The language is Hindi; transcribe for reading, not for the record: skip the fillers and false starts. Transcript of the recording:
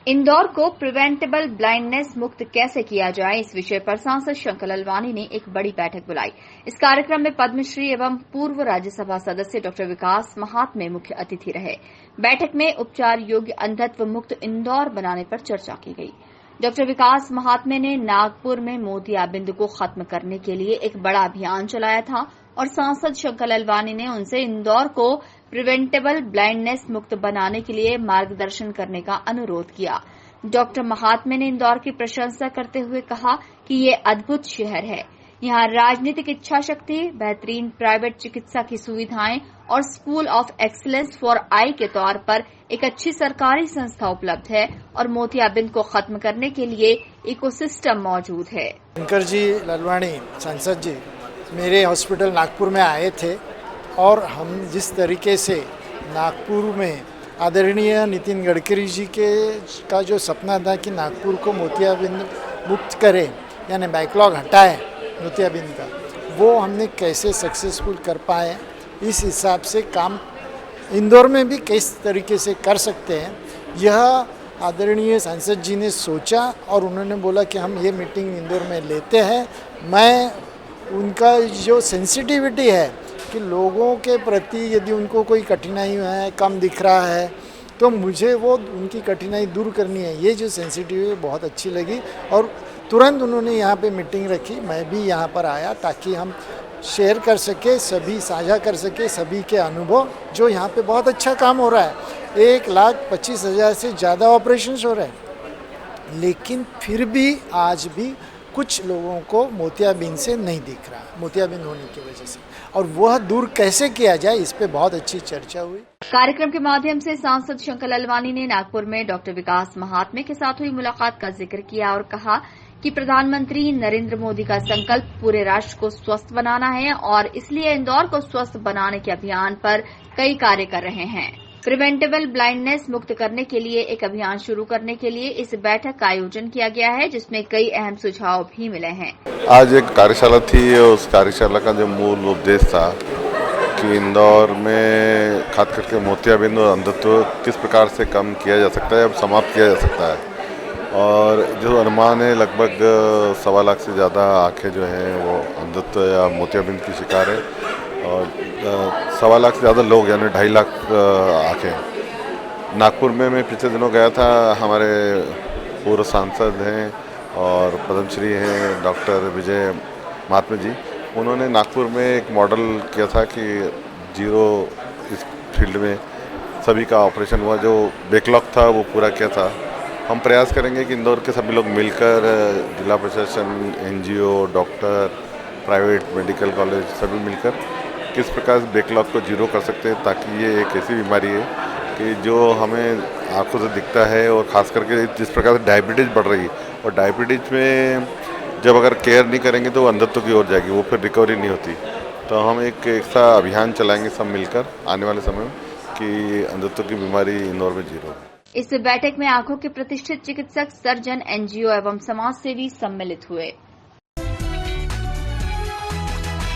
इंदौर को प्रिवेंटेबल ब्लाइंडनेस मुक्त कैसे किया जाए, इस विषय पर सांसद शंकर ललवानी ने एक बड़ी बैठक बुलाई। इस कार्यक्रम में पद्मश्री एवं पूर्व राज्यसभा सदस्य डॉक्टर विकास महात्मे मुख्य अतिथि रहे। बैठक में उपचार योग्य अंधत्व मुक्त इंदौर बनाने पर चर्चा की गई। डॉक्टर विकास महात्मे ने नागपुर में मोतियाबिंद को खत्म करने के लिए एक बड़ा अभियान चलाया था और सांसद शंकर ललवानी ने उनसे इंदौर को प्रिवेंटेबल ब्लाइंडनेस मुक्त बनाने के लिए मार्गदर्शन करने का अनुरोध किया। डॉक्टर महात्मे ने इंदौर की प्रशंसा करते हुए कहा कि ये अद्भुत शहर है। यहाँ राजनीतिक इच्छा शक्ति, बेहतरीन प्राइवेट चिकित्सा की सुविधाएं और school of excellence for I के तौर पर एक अच्छी सरकारी संस्था उपलब्ध है और मोतियाबिंद को खत्म करने के लिए इकोसिस्टम मौजूद है। शंकर जी ललवानी सांसद जी मेरे हॉस्पिटल नागपुर में आए थे और हम जिस तरीके से नागपुर में आदरणीय नितिन गडकरी जी का जो सपना था कि नागपुर को मोतियाबिंद मुक्त करें, यानी बैकलॉग हटाए मोतियाबिंद का, वो हमने कैसे सक्सेसफुल कर पाए, इस हिसाब से काम इंदौर में भी किस तरीके से कर सकते हैं, यह आदरणीय सांसद जी ने सोचा और उन्होंने बोला कि हम ये मीटिंग इंदौर में लेते हैं। मैं उनका जो सेंसिटिविटी है कि लोगों के प्रति यदि उनको कोई कठिनाई है, कम दिख रहा है, तो मुझे वो उनकी कठिनाई दूर करनी है, ये जो सेंसिटिविटी बहुत अच्छी लगी और तुरंत उन्होंने यहाँ पे मीटिंग रखी। मैं भी यहाँ पर आया ताकि हम शेयर कर सके, सभी साझा कर सके सभी के अनुभव। जो यहाँ पे बहुत अच्छा काम हो रहा है, 1,25,000 से ज़्यादा ऑपरेशंस हो रहे हैं, लेकिन फिर भी आज भी कुछ लोगों को मोतियाबिंद से नहीं दिख रहा, मोतियाबिंद होने की वजह से, और वह दूर कैसे किया जाए, इस पे बहुत अच्छी चर्चा हुई। कार्यक्रम के माध्यम से सांसद शंकर ललवानी ने नागपुर में डॉक्टर विकास महात्मे के साथ हुई मुलाकात का जिक्र किया और कहा कि प्रधानमंत्री नरेंद्र मोदी का संकल्प पूरे राष्ट्र को स्वस्थ बनाना है और इसलिए इंदौर को स्वस्थ बनाने के अभियान पर कई कार्य कर रहे हैं। प्रिवेंटेबल ब्लाइंडनेस मुक्त करने के लिए एक अभियान शुरू करने के लिए इस बैठक का आयोजन किया गया है, जिसमें कई अहम सुझाव भी मिले हैं। आज एक कार्यशाला थी, उस कार्यशाला का जो मूल उद्देश्य था कि इंदौर में खास करके मोतियाबिंद और अंधत्व किस प्रकार से कम किया जा सकता है, अब समाप्त किया जा सकता है। और जो अनुमान है लगभग 1.25 लाख से ज़्यादा आँखें जो हैं वो अंधत्व या मोतियाबिंद की शिकार है और 1.25 लाख से ज़्यादा लोग यानी 2.5 लाख आँखें। नागपुर में मैं पिछले दिनों गया था, हमारे पूर्व सांसद हैं और पद्मश्री हैं डॉक्टर विजय महात्मे जी, उन्होंने नागपुर में एक मॉडल किया था कि जीरो इस फील्ड में सभी का ऑपरेशन हुआ, जो बैकलॉग था वो पूरा किया था। हम प्रयास करेंगे कि इंदौर के सभी लोग मिलकर, जिला प्रशासन, NGO, doctor, private medical college सभी मिलकर किस प्रकार से बैकलॉग को जीरो कर सकते हैं, ताकि ये एक ऐसी बीमारी है कि जो हमें आंखों से दिखता है और ख़ास करके जिस प्रकार से डायबिटीज़ बढ़ रही है, और डायबिटीज़ में जब अगर केयर नहीं करेंगे तो अंधत्व की ओर जाएगी, वो फिर रिकवरी नहीं होती। तो हम एक ऐसा अभियान चलाएंगे सब मिलकर आने वाले समय में कि अंधत्व की बीमारी इंदौर में जीरो। इस बैठक में आंखों के प्रतिष्ठित चिकित्सक, सर्जन, एनजीओ एवं समाज सेवी सम्मिलित हुए।